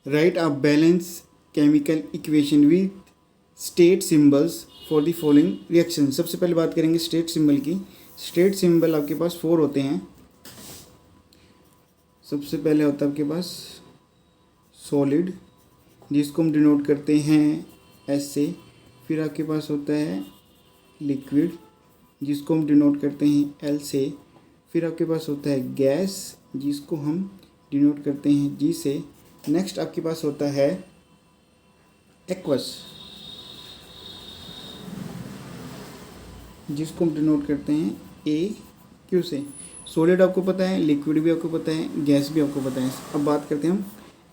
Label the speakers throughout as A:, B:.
A: Right a balance chemical equation with state symbols for the following reaction. सबसे पहले बात करेंगे स्टेट सिंबल की। स्टेट सिंबल आपके पास 4 होते हैं। सबसे पहले होता है आपके पास सॉलिड, जिसको हम डिनोट करते हैं एस से। फिर आपके पास होता है लिक्विड, जिसको हम डिनोट करते हैं एल से। फिर आपके पास होता है गैस, जिसको हम डिनोट करते हैं जी से। नेक्स्ट आपके पास होता है एक्वस, जिसको हम डिनोट करते हैं ए क्यू से। सॉलिड आपको पता है, लिक्विड भी आपको पता है, गैस भी आपको पता है। अब बात करते हैं हम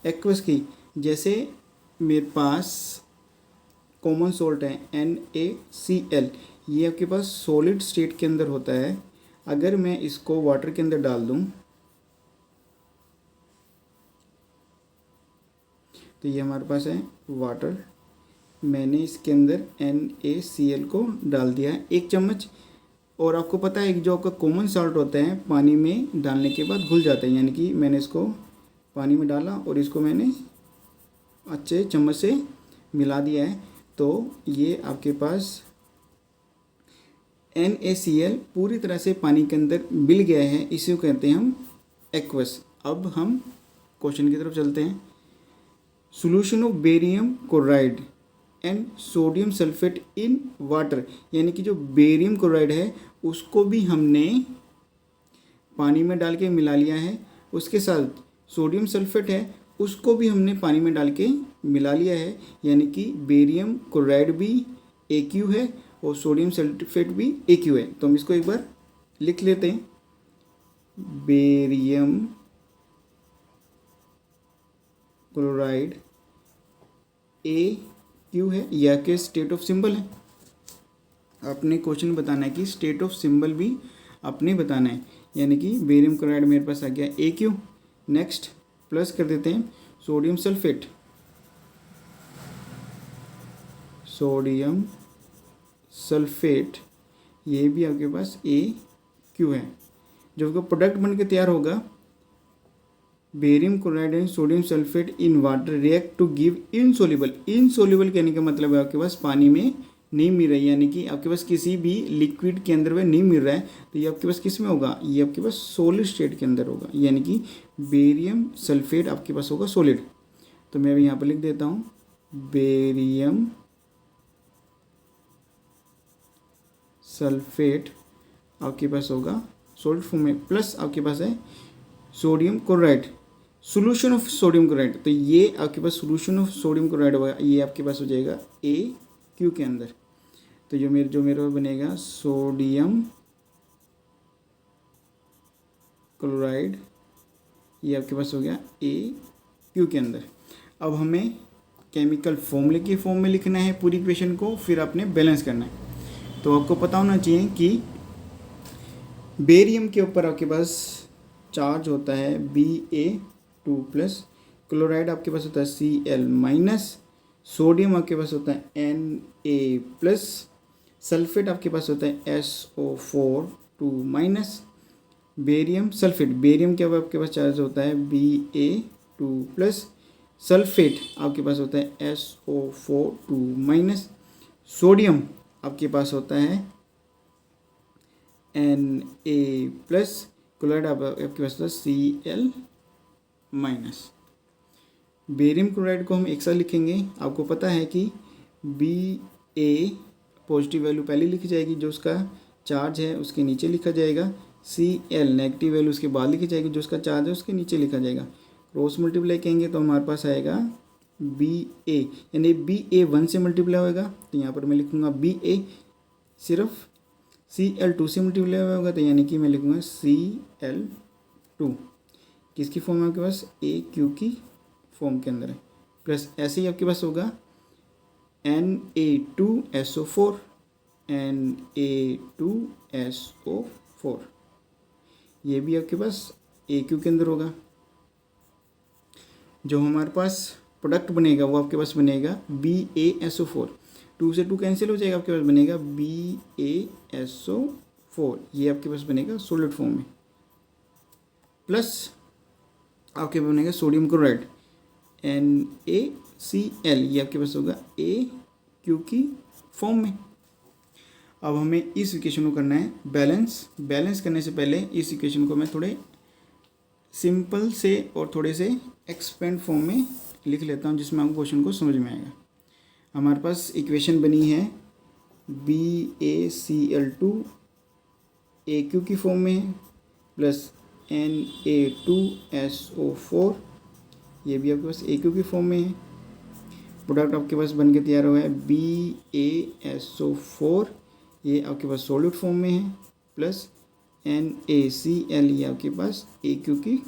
A: एक्वस की। जैसे मेरे पास कॉमन सॉल्ट है NaCl, ये आपके पास सॉलिड स्टेट के अंदर होता है। अगर मैं इसको वाटर के अंदर डाल दूं तो ये हमारे पास है वाटर। मैंने इसके अंदर NaCl को डाल दिया है 1 चम्मच। और आपको पता है कि जो आपका कॉमन सॉल्ट होता है पानी में डालने के बाद घुल जाता है, यानी कि मैंने इसको पानी में डाला और इसको मैंने अच्छे चम्मच से मिला दिया है। तो ये आपके पास NaCl पूरी तरह से पानी के अंदर मिल गया है, इसे कहते हैं हम एक्वस। अब हम क्वेश्चन की तरफ चलते हैं। Solution of barium chloride and sodium sulphate in water, यानी कि जो बेरियम क्लोराइड है उसको भी हमने पानी में डाल के मिला लिया है। उसके साथ सोडियम सल्फेट है, उसको भी हमने पानी में डाल के मिला लिया है, यानी कि बेरियम क्लोराइड भी AQ है और सोडियम सल्फेट भी AQ है। तो हम इसको एक बार लिख लेते हैं। बेरियम क्लोराइड AQ है, यह के स्टेट ऑफ सिंबल है। अपने क्वेश्चन बताना है कि स्टेट ऑफ सिंबल भी अपने बताना है, यानी कि बेरियम क्लोराइड मेरे पास आ गया AQ। नेक्स्ट प्लस कर देते हैं सोडियम सल्फेट। सोडियम सल्फेट ये भी आपके पास AQ है। जो आपका प्रोडक्ट बन के तैयार होगा barium chloride and sodium sulphate in water react to give insoluble. Insoluble कहने का मतलब है आपके पास पानी में नहीं मिल रहा है, यानी कि आपके पास किसी भी लिक्विड के अंदर वह नहीं मिल रहा है। तो ये आपके पास किस में होगा, ये आपके पास सॉलिड स्टेट के अंदर होगा, यानी कि बेरियम सल्फेट आपके पास होगा सॉलिड। तो मैं अभी यहाँ पर लिख देता हूँ बेरियम सल्फेट आपके पास होगा सॉलिड फॉर्म में। प्लस आपके पास है sodium chloride, solution of sodium chloride. तो ये आपके पास सोल्यूशन ऑफ सोडियम क्लोराइड होगा, ये आपके पास हो जाएगा AQ के अंदर। तो जो मेरे बनेगा सोडियम क्लोराइड, ये आपके पास हो गया AQ के अंदर। अब हमें केमिकल फॉर्मूले की फॉर्म में लिखना है पूरी इक्वेशन को, फिर आपने बैलेंस करना है। तो आपको पता होना चाहिए कि बेरियम के ऊपर आपके पास चार्ज होता है Ba2 प्लस, क्लोराइड आपके पास होता है Cl माइनस, सोडियम आपके पास होता है Na प्लस, सल्फेट आपके पास होता है SO4 2 minus, barium sulphate, barium के आपके पास चार्ज होता है Ba2 प्लस, सल्फेट आपके पास होता है SO4 2 माइनस, सोडियम आपके पास होता है Na प्लस, क्लोराइड आपके पास होता है Cl माइनस। बेरियम क्लोराइड को हम एक साथ लिखेंगे। आपको पता है कि Ba पॉजिटिव वैल्यू पहले लिखी जाएगी, जो उसका चार्ज है उसके नीचे लिखा जाएगा। Cl नेगेटिव वैल्यू उसके बाद लिखी जाएगी, जो उसका चार्ज है उसके नीचे लिखा जाएगा। क्रॉस मल्टीप्लाई करेंगे तो हमारे पास आएगा Ba, यानी Ba 1 से मल्टीप्लाई होगा, तो यहाँ पर मैं लिखूँगा Ba। सिर्फ Cl2 से मल्टीप्लाई होगा, तो यानी कि मैं लिखूँगा Cl2। किसकी फॉर्म है आपके पास, AQ की फॉर्म के अंदर है। प्लस ऐसे ही आपके पास होगा Na2SO4, Na2SO4, ये भी आपके पास AQ के अंदर होगा। जो हमारे पास प्रोडक्ट बनेगा वो आपके पास बनेगा BaSO4, 2 से 2 कैंसिल हो जाएगा, आपके पास बनेगा BaSO4, ये आपके पास बनेगा सॉलिड फॉर्म में। प्लस आपके पास बनेगा सोडियम क्लोराइड NaCl, ये आपके पास होगा AQ की फॉर्म में। अब हमें इस इक्वेशन को करना है बैलेंस करने से पहले इस इक्वेशन को मैं थोड़े सिंपल से और थोड़े से एक्सपेंड फॉर्म में लिख लेता हूँ, जिसमें आपको क्वेश्चन को समझ में आएगा। हमारे पास इक्वेशन बनी है BaCl2 AQ की फॉर्म में है प्लस Na2SO4, ये भी आपके पास AQ की फॉर्म में है। प्रोडक्ट आपके पास बन के तैयार हुआ है BaSO4, ये आपके पास सॉलिड फॉर्म में है प्लस NaCl, ये आपके पास AQ की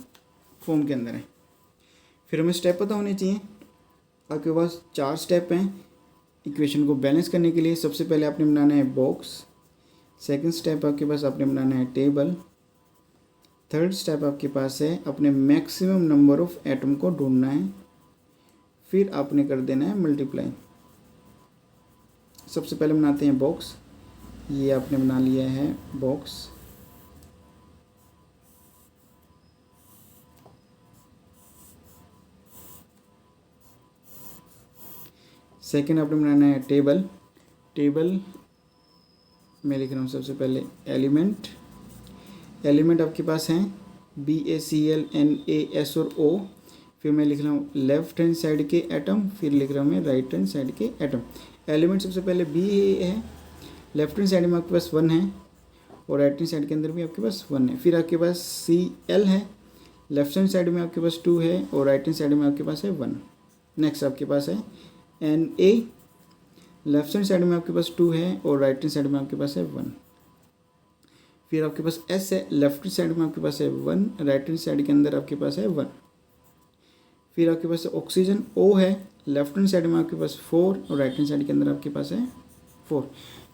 A: फॉर्म के अंदर है। फिर हमें स्टेप पता होने चाहिए। आपके पास 4 स्टेप हैं इक्वेशन को बैलेंस करने के लिए। सबसे पहले आपने बनाना है बॉक्स, सेकंड स्टेप आपके पास आपने बनाना है टेबल, थर्ड स्टेप आपके पास है अपने मैक्सिमम नंबर ऑफ एटम को ढूंढना है, फिर आपने कर देना है मल्टीप्लाई। सबसे पहले बनाते हैं बॉक्स, ये आपने बना लिया है बॉक्स। सेकंड आपने बनाना है टेबल मैं लिख रहा हूँ सबसे पहले एलिमेंट आपके पास हैं BaCl NaS और O। फिर मैं लिख रहा हूँ लेफ्ट हैंड साइड के एटम, फिर लिख रहा हूँ मैं राइट हैंड साइड के एटम। एलिमेंट सबसे पहले B है, लेफ्ट हैंड साइड में आपके पास 1 है और राइट हैंड साइड के अंदर भी आपके पास 1 है। फिर आपके पास Cl है, लेफ्ट हैंड साइड में आपके पास 2 है और राइट हैंड साइड में आपके पास है 1। नेक्स्ट आपके पास है Na, लेफ्ट हैंड साइड में आपके पास 2 है और राइट हैंड साइड में आपके पास है 1। फिर आपके पास S है, लेफ्ट साइड में आपके पास है 1, राइट हैंड साइड के अंदर आपके पास है 1। फिर आपके पास ऑक्सीजन O है, लेफ्ट हैंड साइड में आपके पास 4 और राइट हैंड साइड के अंदर आपके पास है 4।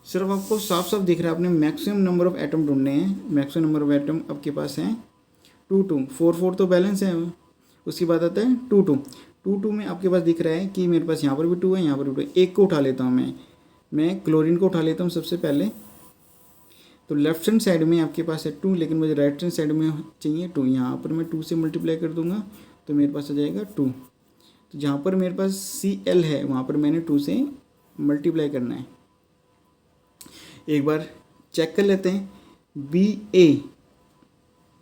A: सिर्फ आपको साफ साफ दिख रहा है, आपने मैक्सिमम नंबर ऑफ एटम ढूंढने हैं। मैक्सिमम नंबर ऑफ एटम आपके पास हैं 2 4 तो बैलेंस है। उसके बाद आता है 2 में आपके पास दिख रहा है कि मेरे पास यहाँ पर भी 2 है, यहाँ पर भी 2 है। एक को उठा लेता हूँ मैं क्लोरीन को उठा लेता हूँ सबसे पहले। तो लेफ्ट हैंड साइड में आपके पास है 2, लेकिन मुझे राइट हैंड साइड में चाहिए 2। यहाँ पर मैं 2 से मल्टीप्लाई कर दूंगा तो मेरे पास आ जाएगा 2। तो जहाँ पर मेरे पास Cl है वहाँ पर मैंने 2 से मल्टीप्लाई करना है। एक बार चेक कर लेते हैं। Ba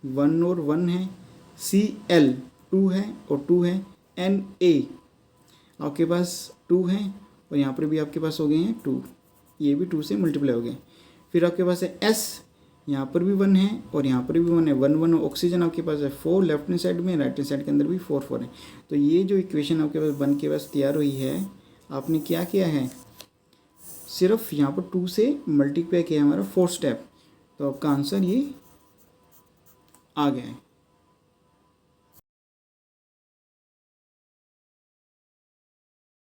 A: 1 और 1 है, Cl 2 है और 2 है, Na आपके पास 2 है और यहाँ पर भी आपके पास हो गए हैं 2, ये भी 2 से मल्टीप्लाई हो गए। फिर आपके पास है S, यहाँ पर भी 1 है और यहाँ पर भी 1 है। 1 ऑक्सीजन आपके पास है 4 लेफ्ट हैंड साइड में, राइट हैंड साइड के अंदर भी 4 है। तो ये जो इक्वेशन आपके पास बन के बस तैयार हुई है, आपने क्या किया है, सिर्फ यहाँ पर 2 से मल्टीप्लाई किया हमारा 4 स्टेप, तो आपका आंसर ये आ गया है।